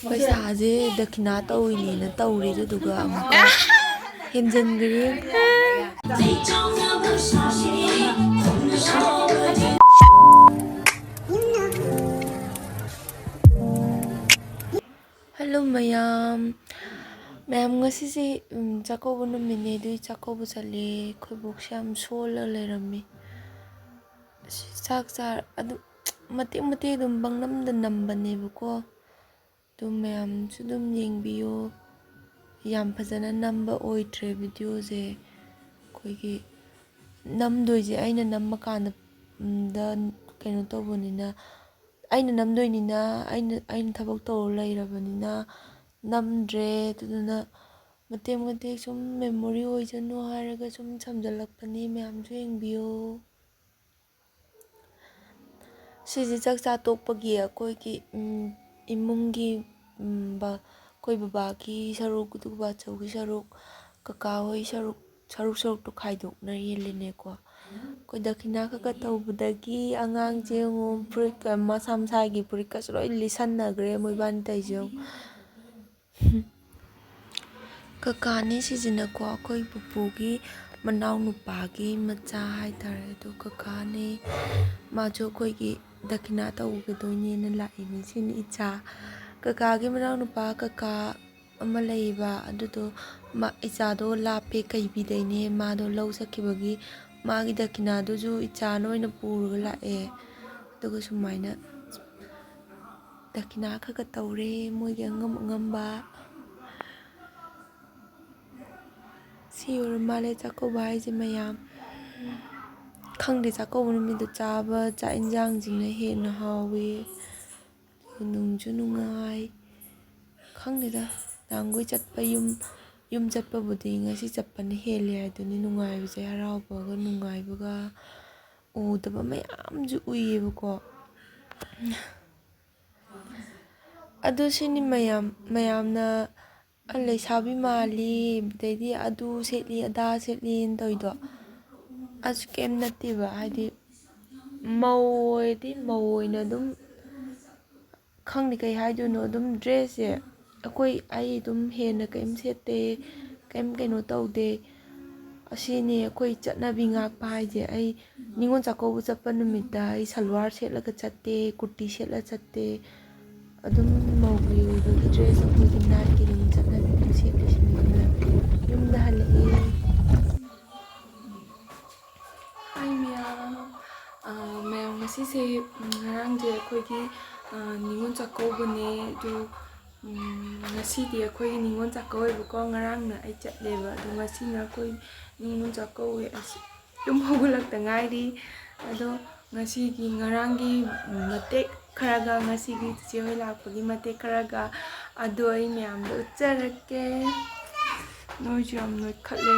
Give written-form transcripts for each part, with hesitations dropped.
ꯄꯩꯁꯥꯁꯦ ꯗꯈꯤꯅꯥ ꯇꯧꯏꯅꯦꯅ ꯇꯧꯔꯦ ꯑꯗꯨꯗꯨꯒ ꯑꯃꯨꯛꯀ ꯍꯦꯟꯖꯟꯈ꯭ꯔꯦ ꯍꯜꯂꯣ ꯃꯌꯥꯝ ꯉꯁꯤꯁꯦ ꯆꯥꯛꯀꯧꯕ ꯅꯨꯃꯤꯠꯅꯦ ꯑꯗꯨꯏ ꯆꯥꯛꯀꯧꯕ ꯆꯠꯂꯦ ꯑꯩꯈꯣꯏꯕꯣꯛꯁꯦ ꯌꯥꯝ ꯁꯣꯜꯂ ꯂꯩꯔꯝꯃꯤ ꯆꯥꯛ ꯆꯥꯔ ꯑꯗꯨꯝ ꯃꯇꯦꯛ ꯑꯗꯨꯝ ꯄꯪꯅꯝꯗ ꯅꯝꯕꯅꯦꯕꯀꯣ ꯑꯗꯨꯝ ꯃꯌꯥꯝꯁꯨ ꯑꯗꯨꯝ ꯌꯦꯡꯕꯤꯌꯣ ꯌꯥꯝ ꯐꯖꯅ ꯅꯝꯕ ꯑꯣꯏꯗ꯭ꯔꯦ ꯚꯤꯗꯤꯑꯣꯁꯦ ꯑꯩꯈꯣꯏꯒꯤ ꯅꯝꯗꯣꯏꯁꯦ ꯑꯩꯅ ꯅꯝꯃꯀꯥꯟꯗ ꯀꯩꯅꯣ ꯇꯧꯕꯅꯤꯅ ꯑꯩꯅ ꯅꯝꯗꯣꯏꯅꯤꯅ ꯑꯩꯅ ꯊꯕꯛ ꯇꯧꯔ ꯂꯩꯔꯕꯅꯤꯅ ꯅꯝꯗ꯭ꯔꯦ ꯑꯗꯨꯗꯨꯅ ꯃꯇꯦꯛ ꯁꯨꯝ ꯃꯦꯃꯣꯔꯤ ꯑꯣꯏꯖꯅꯨ ꯍꯥꯏꯔꯒ ꯁꯨꯝ ꯁꯝꯖꯜꯂꯛꯄꯅꯤ ꯃꯌꯥꯝꯁꯨ ꯌꯦꯡꯕꯤꯌꯣ ꯁꯤꯁꯦ ꯆꯥꯛꯆꯥ ꯇꯣꯛꯄꯒꯤ ꯑꯩꯈꯣꯏꯒꯤ ꯏꯃꯨꯡꯒꯤ ꯑꯩꯈꯣꯏ ꯕꯕꯥꯒꯤ ꯁꯔꯨꯛ ꯑꯗꯨꯒ ꯕꯥꯆꯧꯒꯤ ꯁꯔꯨꯛ ꯀꯀꯥ ꯍꯣꯏ ꯁꯔꯨꯛꯇꯣ ꯈꯥꯏꯗꯣꯛꯅ ꯌꯦꯜꯂꯤꯅꯦꯀꯣ ꯑꯩꯈꯣꯏ ꯗꯈꯤꯅꯥ ꯈꯛ ꯇꯧꯕꯗꯒꯤ ꯑꯉꯥꯡꯁꯦ ꯑꯃꯨꯛ ꯐꯨꯔꯤꯠꯀ ꯃꯁꯥ ꯃꯁꯥꯒꯤ ꯐꯨꯔꯤꯠꯀꯁꯨ ꯂꯣꯏ ꯂꯤꯁꯟꯅꯈ꯭ꯔꯦ ꯃꯣꯏꯕꯥꯅꯤ ꯇꯧꯔꯤꯁꯦ ꯀꯀꯥꯅꯤ ꯁꯤꯁꯤꯅꯀꯣ ꯑꯩꯈꯣꯏ ꯄꯨꯄꯨꯒꯤ ꯃꯅꯥꯎꯅꯨꯄꯥꯒꯤ ꯃꯆꯥ ꯍꯥꯏꯇꯥꯔꯦ ꯑꯗꯣ ꯀꯀꯥꯅꯤ ꯃꯥꯁꯨ ꯑꯩꯈꯣꯏꯒꯤ ꯗꯈꯤꯅꯥ ꯇꯧꯒꯗꯣꯏꯅꯦꯅ ꯂꯥꯛꯏꯅꯦ ꯁꯤꯅꯤ ꯏꯆꯥ ꯀꯀꯥꯒꯤ ꯃꯅꯥꯎꯅꯨꯄꯥ ꯀꯀꯥ ꯑꯃ ꯂꯩꯌꯦꯕ ꯑꯗꯨꯗꯣ ꯏꯆꯥꯗꯣ ꯂꯥꯞꯄꯦ ꯀꯩꯕꯤꯗꯩꯅꯦ ꯃꯥꯗꯣ ꯂꯧ ꯆꯠꯈꯤꯕꯒꯤ ꯃꯥꯒꯤ ꯗꯈꯤꯅꯥꯗꯨꯁꯨ ꯏꯆꯥꯅ ꯑꯣꯏꯅ ꯄꯨꯔꯒ ꯂꯥꯛꯑꯦ ꯑꯗꯨꯒ ꯁꯨꯃꯥꯏꯅ ꯗꯈꯤꯅꯥ ꯈꯛ ꯇꯧꯔꯦ ꯃꯣꯏꯒꯤ ꯑꯉꯝꯕ ꯁꯤ ꯑꯣꯏꯔ ꯃꯥꯜꯂꯦ ꯆꯥꯛꯀꯧꯕ ꯍꯥꯏꯁꯦ ꯃꯌꯥꯝ ꯈꯪꯗꯦ ꯆꯥꯛꯀꯧꯕ ꯅꯨꯃꯤꯠꯇ ꯆꯥꯕ ꯆꯥꯛ ꯌꯦꯟꯁꯥꯡꯁꯤꯡꯅ ꯍꯦꯟꯅ ꯍꯥꯎꯋꯤ ꯅꯨꯡꯁꯨ ꯅꯨꯡꯉꯥꯏ ꯈꯪꯗꯦꯗ ꯅꯍꯥꯟꯈꯣꯏ ꯆꯠꯄ ꯌꯨꯝ ꯆꯠꯄꯕꯨꯗꯤ ꯉꯁꯤ ꯆꯠꯄꯅ ꯍꯦꯜꯂꯦ ꯍꯥꯏꯗꯨꯅꯤ ꯅꯨꯡꯉꯥꯏꯕꯁꯦ ꯍꯔꯥꯎꯕꯒ ꯅꯨꯡꯉꯥꯏꯕꯒ ꯎꯗꯕ ꯃꯌꯥꯝꯁꯨ ꯎꯏꯌꯦꯕꯀꯣ ꯑꯗꯨ ꯁꯤꯅꯤ ꯃꯌꯥꯝꯅ ꯂꯩꯁꯥꯕꯤ ꯃꯥꯜꯂꯤ ꯑꯗꯩꯗꯤ ꯑꯗꯨ ꯁꯦꯠꯂꯤ ꯑꯗꯥ ꯁꯦꯠꯂꯤꯅ ꯇꯧꯔꯤꯗꯣ ꯑꯁ ꯀꯩꯝ ꯅꯠꯇꯦꯕ ꯍꯥꯏꯗꯤ ꯃꯧ ꯑꯣꯏꯅ ꯑꯗꯨꯝ ꯈꯪꯗꯦ ꯀꯩ ꯍꯥꯏꯗꯣꯏꯅꯣ ꯑꯗꯨꯝ ꯗ꯭ꯔꯦꯁꯁꯦ ꯑꯩ ꯑꯗꯨꯝ ꯍꯦꯟꯅ ꯀꯩꯝ ꯁꯦꯠꯇꯦ ꯀꯩꯅꯣ ꯇꯧꯗꯦ ꯑꯁꯤꯅꯤ ꯑꯩꯈꯣꯏ ꯆꯠꯅꯕꯤ ꯉꯥꯛꯄ ꯍꯥꯏꯁꯦ ꯑꯩ ꯅꯤꯉꯣꯜ ꯆꯥꯛꯀꯧꯕ ꯆꯠꯄ ꯅꯨꯃꯤꯠꯇ ꯑꯩ ꯁꯜꯋꯥꯔ ꯁꯦꯠꯂꯒ ꯆꯠꯇꯦ ꯀꯨꯔꯇꯤ ꯁꯦꯠꯂ ꯆꯠꯇꯦ ꯑꯗꯨꯝ ꯃꯧꯒꯤ ꯑꯣꯏꯕꯒꯤ ꯗ꯭ꯔꯦꯁ ꯑꯩꯈꯣꯏꯒꯤ ꯅꯥꯠꯀꯤ ꯑꯗꯨꯝ ꯆꯠꯅꯕꯤ ꯑꯗꯨꯝ ꯁꯦꯠꯂꯤꯁꯤꯅꯤ ꯑꯗꯨꯅ ꯌꯨꯝꯗ ꯍꯜꯂꯛꯑꯦ ꯃꯌꯥꯝ ꯉꯁꯤꯁꯦ ꯉꯔꯥꯡꯁꯦ ꯑꯩꯈꯣꯏꯒꯤ ꯅꯤꯉꯣꯜ ꯆꯥꯛꯀꯧꯕꯅꯦ ꯑꯗꯨ ꯉꯁꯤꯗꯤ ꯑꯩꯈꯣꯏꯒꯤ ꯅꯤꯉꯣꯜ ꯆꯥꯛꯀꯧꯋꯦꯕꯀꯣ ꯉꯔꯥꯡꯅ ꯑꯩ ꯆꯠꯂꯦꯕ ꯑꯗꯣ ꯉꯁꯤꯅ ꯑꯩꯈꯣই ꯅꯤꯉꯣꯜ ꯆꯥꯛꯀꯧꯋꯦ ꯌꯨꯝ ꯍꯧꯒꯠꯂꯛꯇ ꯉꯥꯏꯔꯤ ꯑꯗꯣ ꯉꯔꯥꯡꯒꯤ ꯃꯇꯦꯛ ꯈꯔꯒ ꯉꯁꯤꯒꯤ ꯆꯤꯆꯦ ꯍꯣꯏ ꯂꯥꯛꯄꯒꯤ ꯃꯇꯦꯛ ꯈꯔꯒ ꯑꯗꯣ ꯑꯩ ꯃꯌꯥꯝꯗ ꯎꯠꯆꯔꯛꯀꯦ ꯅꯣꯏꯁꯨ ꯌꯥꯝ ꯅꯣꯏꯈꯠꯂꯦ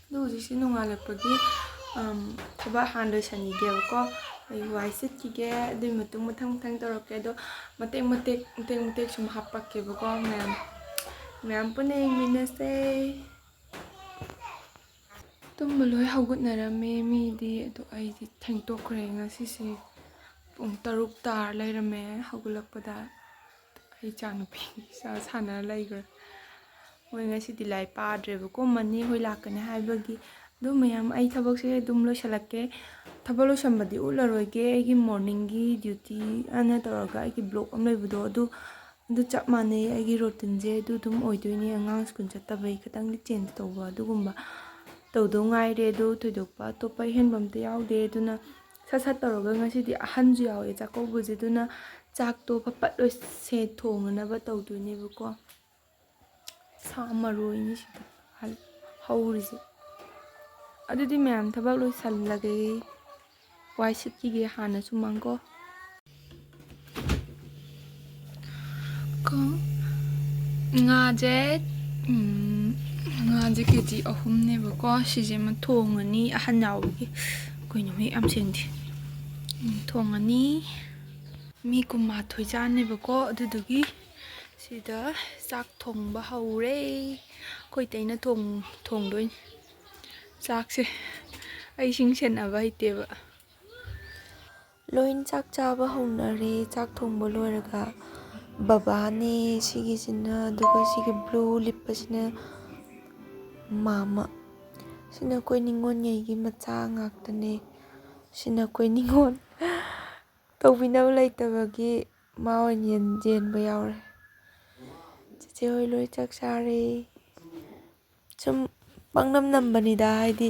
ꯑꯗꯣ ꯍꯧꯖꯤꯛꯁꯦ ꯅꯣꯡꯉꯥꯜꯂꯛꯄꯒꯤ ꯊꯕꯛ ꯍꯥꯟꯅ ꯂꯣꯏꯁꯟꯈꯤꯒꯦꯕꯀꯣ ꯑꯩ ꯋꯥꯏ ꯁꯤꯠꯈꯤꯒꯦ ꯑꯗꯨꯒꯤ ꯃꯇꯨꯡ ꯃꯊꯪ ꯇꯧꯔꯛꯀꯦ ꯑꯗꯣ ꯃꯇꯦꯛ ꯁꯨꯝ ꯍꯥꯞꯄꯛꯀꯦꯕꯀꯣ ꯃꯌꯥꯝ ꯄꯨꯟꯅ ꯌꯦꯡꯃꯤꯟꯅꯁꯦ ꯇꯨꯝꯕ ꯂꯣꯏ ꯍꯧꯒꯠꯅꯔꯝꯃꯦ ꯃꯤꯗꯤ ꯑꯗꯣ ꯑꯩꯗꯤ ꯊꯦꯡꯇꯣꯛꯈ꯭ꯔꯦ ꯉꯁꯤꯁꯦ ꯄꯨꯡ 6 ꯇꯥꯔ ꯂꯩꯔꯝꯃꯦ ꯍꯧꯒꯠꯂꯛꯄꯗ ꯑꯩ ꯏꯆꯥꯅꯨꯄꯤ ꯁꯥꯟꯅꯔ ꯂꯩꯈ꯭ꯔꯦ ꯃꯣꯏ ꯉꯁꯤꯗꯤ ꯂꯥꯏꯔꯤꯛ ꯄꯥꯗ꯭ꯔꯦꯕꯀꯣ ꯃꯅꯦ ꯍꯣꯏ ꯂꯥꯛꯀꯅꯤ ꯍꯥꯏꯕꯒꯤ ꯑꯗꯨ ꯃꯌꯥꯝ ꯑꯩ ꯊꯕꯛꯁꯦ ꯑꯗꯨꯝ ꯂꯣꯏꯁꯤꯜꯂꯛꯀꯦ ꯊꯕꯛ ꯂꯣꯏꯁꯟꯕꯗꯤ ꯎꯠꯂꯔꯣꯏꯒꯦ ꯑꯩꯒꯤ ꯃꯣꯔꯅꯤꯡꯒꯤ ꯗ꯭ꯌꯨꯇꯤ ꯑꯅ ꯇꯧꯔꯒ ꯑꯩꯒꯤ ꯕ꯭ꯂꯣꯛ ꯑꯃ ꯂꯩꯕꯗꯣ ꯑꯗꯨ ꯆꯞ ꯃꯥꯟꯅꯩ ꯑꯩꯒꯤ ꯔꯣꯇꯤꯟꯁꯦ ꯑꯗꯨ ꯑꯗꯨꯝ ꯑꯣꯏꯗꯣꯏꯅꯦ ꯑꯉꯥꯡ ꯁ꯭ꯀꯨꯜ ꯆꯠꯇꯕꯩ ꯈꯤꯇꯪꯗꯤ ꯆꯦꯟꯖ ꯇꯧꯕ ꯑꯗꯨꯒꯨꯝꯕ ꯇꯧꯗꯧ ꯉꯥꯏꯔꯦ ꯑꯗꯨ ꯊꯣꯏꯗꯣꯛꯄ ꯑꯇꯣꯞꯄ ꯑꯍꯦꯟꯕ ꯑꯝꯇ ꯌꯥꯎꯗꯦ ꯑꯗꯨꯅ ꯁꯠ ꯇꯧꯔꯒ ꯉꯁꯤꯗꯤ ꯑꯍꯟꯁꯨ ꯌꯥꯎꯋꯦ ꯆꯥꯛꯀꯧꯕꯁꯦ ꯑꯗꯨꯅ ꯆꯥꯛꯇꯣ ꯐꯠ ꯊꯣꯡꯅꯅꯕ ꯇꯧꯗꯣꯏꯅꯦꯕꯀꯣ ꯁꯥ ꯃꯔꯣꯏꯅꯤ ꯁꯤꯗ ꯍꯧꯔꯤꯁꯦ ꯑꯗꯨꯗꯤ ꯃꯌꯥꯝ ꯊꯕꯛ ꯂꯣꯏꯁꯜꯂꯒꯦ ꯋꯥꯏ ꯁꯤꯠꯈꯤꯒꯦ ꯍꯥꯟꯅꯁꯨ ꯃꯥꯡꯀꯣ ꯉꯥꯁꯦ ꯀꯦꯖꯤ 3ꯅꯦꯕꯀꯣ ꯁꯤꯁꯦ ꯑꯃ ꯊꯣꯡꯉꯅꯤ ꯑꯍꯟ ꯌꯥꯎꯕꯒꯤ ꯑꯩꯈꯣꯏꯅ ꯃꯌꯦꯛ ꯌꯥꯝ ꯁꯦꯡꯗꯦ ꯊꯣꯡꯉꯅꯤ ꯃꯤ 12 ꯆꯥꯅꯦꯕꯀꯣ ꯑꯗꯨꯗꯨꯒꯤ ꯁꯤꯗ ꯆꯥꯛ ꯊꯣꯡꯕ ꯍꯧꯔꯦ ꯑꯩꯈꯣꯏ ꯇꯩꯅ ꯊꯣꯡꯗꯣꯏꯅꯤ ꯆꯥꯛꯁꯦ ꯑꯩꯁꯤꯡ ꯁꯦꯟꯅꯕ ꯍꯩꯇꯦꯕ ꯂꯣꯏꯅ ꯆꯥꯛ ꯆꯥꯕ ꯍꯧꯅꯔꯦ ꯆꯥꯛ ꯊꯣꯡꯕ ꯂꯣꯏꯔꯒ ꯕꯕꯥꯅꯦ ꯁꯤꯒꯤꯁꯤꯅ ꯑꯗꯨꯒ ꯁꯤꯒꯤ ꯕ꯭ꯂꯨ ꯂꯤꯠꯄꯁꯤꯅ ꯃꯥꯃ ꯁꯤꯅ ꯑꯩꯈꯣꯏ ꯅꯤꯉꯣꯜꯉꯩꯒꯤ ꯃꯆꯥ ꯉꯥꯛꯇꯅꯦ ꯁꯤꯅ ꯑꯩꯈꯣꯏ ꯅꯤꯉꯣꯜ ꯇꯧꯕꯤꯅꯕ ꯂꯩꯇꯕꯒꯤ ꯃꯥ ꯑꯣꯏꯅ ꯌꯦꯟꯕ ꯌꯥꯎꯔꯦ ꯆꯦꯆꯦ ꯍꯣꯏ ꯂꯣꯏ ꯆꯥꯛ ꯆꯥꯔꯦ ꯁꯨꯝ ꯄꯪꯅꯝ ꯅꯝꯕꯅꯤꯗ ꯍꯥꯏꯗꯤ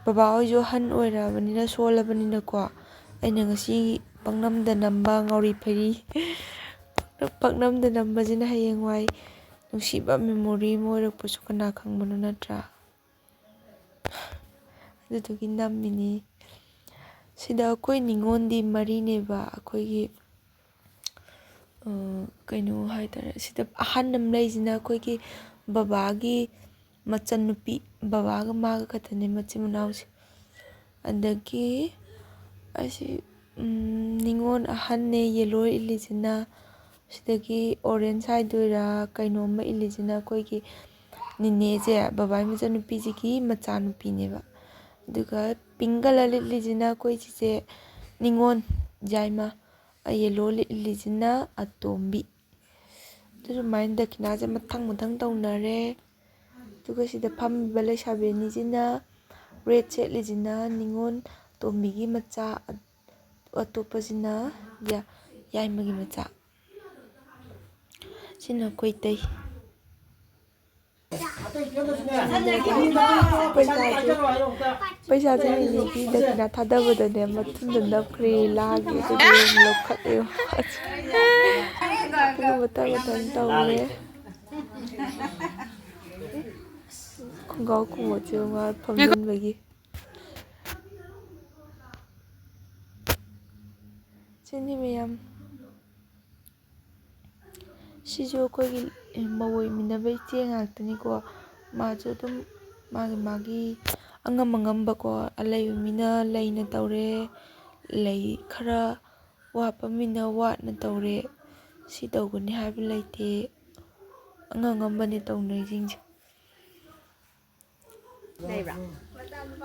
ꯕꯕꯥ ꯍꯣꯏꯁꯨ ꯑꯍꯟ ꯑꯣꯏꯔꯛꯑꯕꯅꯤꯅ ꯁꯣꯜꯂꯕꯅꯤꯅꯀꯣ ꯑꯩꯅ ꯉꯁꯤ ꯄꯪꯅꯝꯗ ꯅꯝꯕ ꯉꯥꯎꯔꯤ ꯐꯩꯔꯤ ꯄꯪꯅꯝꯗ ꯅꯝꯕꯁꯤꯅ ꯍꯌꯦꯡꯋꯥꯏ ꯅꯨꯡꯁꯤꯕ ꯃꯦꯃꯣꯔꯤ ꯑꯃ ꯑꯣꯏꯔꯛꯄꯁꯨ ꯀꯅꯥ ꯈꯪꯕꯅꯣ ꯅꯠꯇ꯭ꯔꯥ ꯑꯗꯨꯗꯨꯒꯤ ꯅꯝꯃꯤꯅꯤ ꯁꯤꯗ ꯑꯩꯈꯣꯏ ꯅꯤꯉꯣꯜꯗꯤ ꯃꯔꯤꯅꯦꯕ ꯑꯩꯈꯣꯏꯒꯤ ꯀꯩꯅꯣ ꯍꯥꯏꯇꯥꯔꯦ ꯁꯤꯗ ꯑꯍꯟ ꯑꯃ ꯂꯩꯁꯤꯅ ꯑꯩꯈꯣꯏꯒꯤ ꯕꯕꯥꯒꯤ ꯃꯆꯟꯅꯨꯄꯤ ꯕꯕꯥꯒ ꯃꯥꯒ ꯈꯛꯇꯅꯦ ꯃꯆꯤꯟ ꯃꯅꯥꯎꯁꯦ ꯑꯗꯒꯤ ꯑꯁꯤ ꯅꯤꯉꯣꯜ ꯑꯍꯟꯅꯦ ꯌꯦꯜꯂꯣ ꯏꯜꯂꯤꯁꯤꯅ ꯁꯤꯗꯒꯤ ꯑꯣꯔꯦꯟꯖ ꯍꯥꯏꯗꯣꯏꯔꯥ ꯀꯩꯅꯣꯝꯃ ꯏꯜꯂꯤꯁꯤꯅ ꯑꯩꯈꯣꯏꯒꯤ ꯅꯤꯅꯦꯁꯦ ꯕꯕꯥꯒꯤ ꯃꯆꯟꯅꯨꯄꯤꯁꯤꯒꯤ ꯃꯆꯥꯅꯨꯄꯤꯅꯦꯕ ꯑꯗꯨꯒ ꯄꯤꯡ ꯀꯂꯔ ꯂꯤꯠꯂꯤꯁꯤꯅ ꯑꯩꯈꯣꯏ ꯆꯤꯆꯦ ꯅꯤꯉꯣꯜ ꯌꯥꯏꯃ ꯌꯦꯜꯂꯣ ꯂꯤꯠꯂꯤꯁꯤꯅ ꯑꯇꯣꯝꯕꯤ ꯑꯗꯨꯃꯥꯏꯅ ꯗꯈꯤꯅꯥꯁꯦ ꯃꯊꯪ ꯃꯊꯪ ꯇꯧꯅꯔꯦ ꯑꯗꯨꯒ ꯁꯤꯗ ꯐꯝꯃꯤꯕ ꯂꯩꯁꯥꯕꯤ ꯑꯅꯤꯁꯤꯅ ꯔꯦꯠ ꯁꯦꯠꯂꯤꯁꯤꯅ ꯅꯤꯉꯣꯜ ꯇꯣꯝꯕꯤꯒꯤ ꯃꯆꯥ ꯑꯇꯣꯞꯄꯁꯤꯅ ꯌꯥꯏꯃꯒꯤ ꯃꯆꯥ ꯁꯤꯅ ꯈꯣꯏꯇꯩ ꯄꯩꯁꯥꯁꯦ ꯍꯌꯦꯡꯒꯤ ꯗꯈꯤꯅꯥ ꯊꯥꯗꯕꯗꯅꯦ ꯃꯊꯨꯟꯗ ꯅꯞꯈ꯭ꯔꯦ ꯂꯥꯒꯤ ꯑꯗꯨꯗꯤ ꯑꯃꯨꯛ ꯂꯧꯈꯠꯂꯦ ꯑꯗꯨꯒ ꯃꯇꯪ ꯃꯇꯪ ꯇꯧꯔꯦ ꯈꯣꯡꯒ꯭ꯔꯥꯎ ꯈꯣꯡꯒꯣꯠꯁꯦ ꯃꯥ ꯐꯝꯖꯤꯟꯕꯒꯤ ꯁꯤꯅꯤ ꯃꯌꯥꯝ ꯁꯤꯁꯨ ꯑꯩꯈꯣꯏꯒꯤ ꯃꯧ ꯑꯣꯏꯃꯤꯟꯅꯕ ꯏꯆꯦ ꯉꯥꯛꯇꯅꯤꯀꯣ ꯃꯥꯁꯨ ꯑꯗꯨꯝ ꯃꯥꯒꯤ ꯑꯉꯝ ꯑꯉꯝꯕꯀꯣ ꯑꯂꯩꯕ ꯃꯤꯅ ꯂꯩꯅ ꯇꯧꯔꯦ ꯂꯩ ꯈꯔ ꯋꯥꯠꯄ ꯃꯤꯅ ꯋꯥꯠꯅ ꯇꯧꯔꯦ ꯁꯤ ꯇꯧꯒꯅꯤ ꯍꯥꯏꯕ ꯂꯩꯇꯦ ꯑꯉꯝ ꯑꯉꯝꯕꯅꯦ ꯇꯧꯅꯔꯤꯁꯤꯡꯁꯦ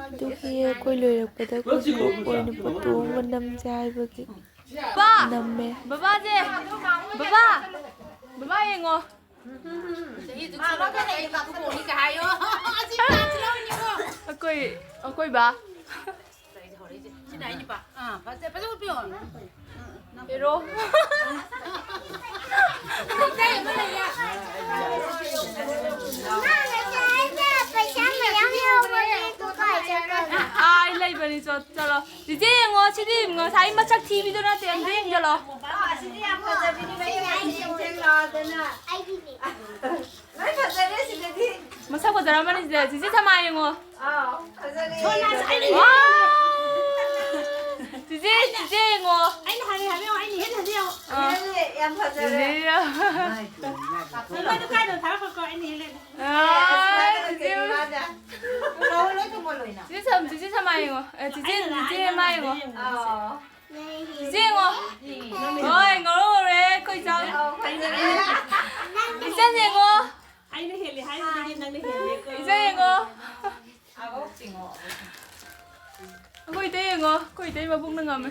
ꯑꯗꯨꯒꯤ ꯑꯩꯈꯣꯏ ꯂꯣꯏꯔꯛꯄꯗ ꯑꯩꯈꯣꯏ ꯒ꯭ꯔꯨꯞ ꯑꯣꯏꯅ ꯐꯣꯇꯣ ꯑꯃ ꯅꯝꯁꯦ ꯍꯥꯏꯕꯒꯤ ꯅꯝꯃꯦ ꯕꯕꯥꯁꯦ ꯕꯕꯥ ꯌꯦꯡꯉꯣ ꯑꯩꯈꯣꯏ ꯕꯥ ꯍꯦꯔꯣ ꯑꯩ ꯂꯩꯕꯅꯤ ꯆꯠꯂꯣ ꯆꯤꯆꯦ ꯌꯦꯡꯉꯣ ꯁꯤꯗꯤ ꯉꯁꯥꯏ ꯃꯁꯛ ꯊꯤꯕꯤꯗꯣ ꯅꯠꯇꯦ ꯑꯝꯇ ꯌꯦꯡꯖꯜꯂꯣ ꯃꯁꯛ ꯐꯖꯔꯝꯃꯅꯤ ꯁꯤꯗ ꯆꯤꯆꯦ ꯊꯃꯥ ꯌꯦꯡꯉꯣ ꯆꯤꯆꯦ ꯌꯦꯡꯉꯣ ꯑꯩꯅ ꯍꯥꯏꯕꯤꯌꯣ ꯑꯩꯅ ꯍꯦꯟꯅ ꯍꯥꯏꯕꯤꯌꯣ ꯌꯥꯝ ꯐꯖꯔꯦ ꯆꯤꯆꯦ ꯊꯃꯥ ꯌꯦꯡꯉꯣ ꯆꯤꯆꯦ ꯃꯥ ꯌꯦꯡꯉꯣ ꯆꯤꯆꯦ ꯌꯦꯡꯉꯣ ꯍꯣꯏ ꯉꯧꯔꯦ ꯑꯩꯈꯣꯏ ꯆꯥꯎ ꯏꯆꯟ ꯌꯦꯡꯉꯣ ꯑꯩꯅ ꯍꯦꯜꯂꯤ ꯍꯥꯏꯕꯗꯒꯤ ꯅꯪꯅ ꯍꯦꯜꯂꯦꯀꯣ ꯏꯆꯟ ꯌꯦꯡꯉꯣ ꯑꯩꯈꯣꯏ ꯏꯇꯩ ꯌꯦꯡꯉꯣ ꯑꯩꯈꯣꯏ ꯏꯇꯩ ꯃꯕꯨꯛꯅ ꯉꯝꯃꯦ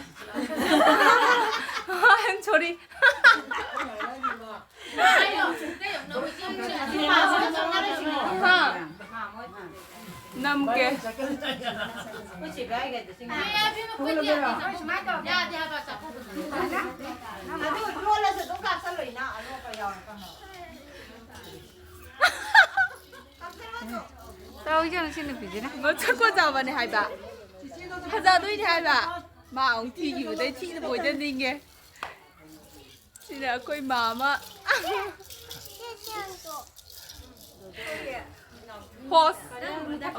I'm sorry नमके तौजन सिन पिजना मछको जाबने हाइबा फजादोइने हाइबा मा औ थिगिबदै थिन बोइद निंगे सिना कोइ मामा host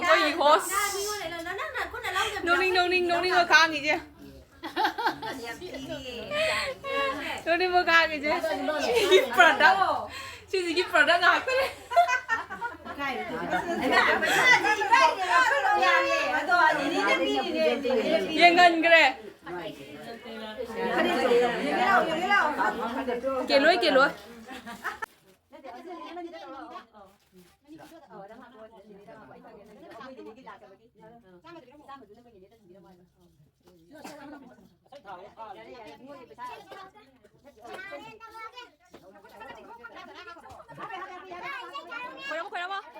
कोइ host नोनिङ खाङि जे नोनिङ खाङि जे product सिजिगी product हाक्तले yenganggre keloi khỏe lắm không?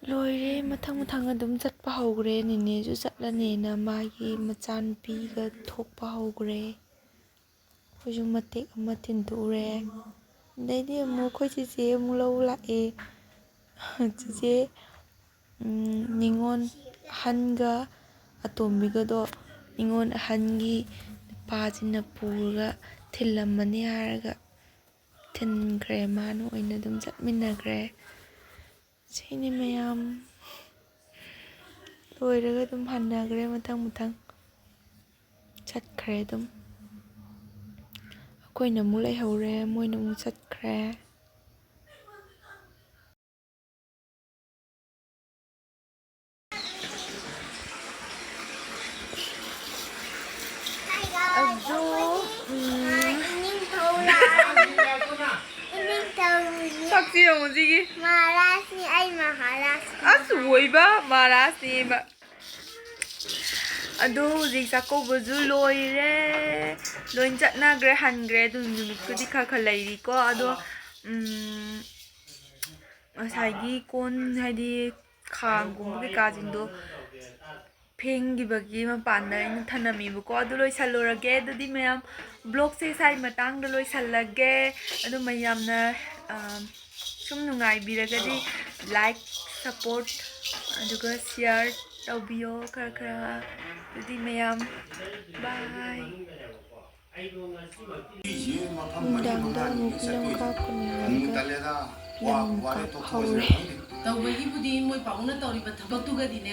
ꯂꯣꯏꯔꯦ ꯃꯊꯪ ꯑꯗꯨꯝ ꯆꯠꯄ ꯍꯧꯈ꯭ꯔꯦ ꯅꯦꯅꯦꯁꯨ ꯆꯠꯂꯅꯦꯅ ꯃꯥꯒꯤ ꯃꯆꯥꯅꯨꯄꯤꯒ ꯊꯣꯛꯄ ꯍꯧꯈ꯭ꯔꯦ ꯑꯩꯈꯣꯏꯁꯨ ꯃꯇꯦꯛ ꯑꯃ ꯊꯤꯟꯗꯣꯛꯎꯔꯦ ꯑꯗꯩꯗꯤ ꯑꯃꯨꯛ ꯑꯩꯈꯣꯏ ꯆꯦꯆꯦ ꯑꯃꯨꯛ ꯂꯧ ꯂꯥꯛꯑꯦ ꯆꯦꯆꯦ ꯅꯤꯉꯣꯜ ꯑꯍꯟꯒ ꯑꯇꯣꯝꯕꯤꯒꯗꯣ ꯅꯤꯉꯣꯜ ꯑꯍꯟꯒꯤ ꯅꯨꯄꯥꯁꯤꯅ ꯄꯨꯔꯒ ꯊꯤꯜꯂꯝꯃꯅꯤ ꯍꯥꯏꯔꯒ ꯊꯤꯟꯈ꯭ꯔꯦ ꯃꯥꯅ ꯑꯣꯏꯅ ꯑꯗꯨꯝ ꯆꯠꯃꯤꯟꯅꯈ꯭ꯔꯦ ꯁꯤꯅꯤ ꯃꯌꯥꯝ ꯂꯣꯏꯔꯒ ꯑꯗꯨꯝ ꯍꯟꯅꯈ꯭ꯔꯦ ꯃꯊꯪ ꯆꯠꯈ꯭ꯔꯦ ꯑꯗꯨꯝ ꯑꯩꯈꯣꯏꯅ ꯑꯃꯨꯛ ꯂꯩꯍꯧꯔꯦ ꯃꯣꯏꯅ ꯑꯃꯨꯛ ꯆꯠꯈ꯭ꯔꯦ ꯑꯗꯣ ꯁꯛꯁꯤ ꯌꯦꯡꯉꯣ ꯁꯤꯒꯤ ꯃꯍꯥꯔꯥꯖꯅꯤ ꯑꯩ ꯃꯍꯥꯔꯥꯖ ꯑꯁ ꯑꯣꯏꯕ ꯃꯍꯥꯔꯥꯖꯅꯦꯕ ꯑꯗꯣ ꯍꯧꯖꯤꯛ ꯆꯥꯛꯀꯧꯕꯁꯨ ꯂꯣꯏꯔꯦ ꯂꯣꯏ ꯆꯠꯅꯈ꯭ꯔꯦ ꯍꯟꯈ꯭ꯔꯦ ꯑꯗꯨ ꯅꯨꯃꯤꯠꯄꯨꯗꯤ ꯈꯔ ꯂꯩꯔꯤꯀꯣ ꯑꯗꯣ ꯉꯁꯥꯏꯒꯤ ꯀꯣꯟ ꯍꯥꯏꯗꯤ ꯈꯥꯡꯒꯨꯝꯕ ꯀꯩꯀꯥꯁꯤꯡꯗꯣ ꯐꯦꯡꯈꯤꯕꯒꯤ ꯃꯄꯥꯟꯗ ꯑꯩꯅ ꯊꯅꯝꯃꯤꯕꯀꯣ ꯑꯗꯨ ꯂꯣꯏꯁꯜꯂꯨꯔꯒꯦ ꯑꯗꯨꯗꯤ ꯃꯌꯥꯝ ꯕ꯭ꯂꯣꯛꯁꯦ ꯁꯥꯏ ꯃꯇꯥꯡꯗ ꯂꯣꯏꯁꯜꯂꯒꯦ ꯑꯗꯨ ꯃꯌꯥꯝꯅ ꯁꯨꯝ ꯅꯨꯡꯉꯥꯏꯕꯤꯔꯒꯗꯤ ꯂꯥꯏꯛ ꯁꯞꯄꯣꯔꯠ ꯑꯗꯨꯒ ꯁꯤꯌꯥꯔ ꯇꯧꯕꯤꯌꯣ ꯈꯔ ꯑꯗꯨꯗꯤ ꯃꯌꯥꯝ ꯕꯥꯏ ꯅꯨꯡꯗꯥꯡꯗ ꯑꯃꯨꯛ ꯐꯤꯂꯝ ꯀꯥꯞꯀꯅꯤ ꯍꯥꯏꯔꯒ ꯐꯤꯂꯝ ꯀꯥꯞꯄ ꯍꯧꯔꯦ ꯇꯧꯕꯒꯤꯕꯨꯗꯤ ꯃꯣꯏ ꯄꯥꯕꯨꯡꯅ ꯇꯧꯔꯤꯕ ꯊꯕꯛꯇꯨꯒꯗꯤꯅꯦ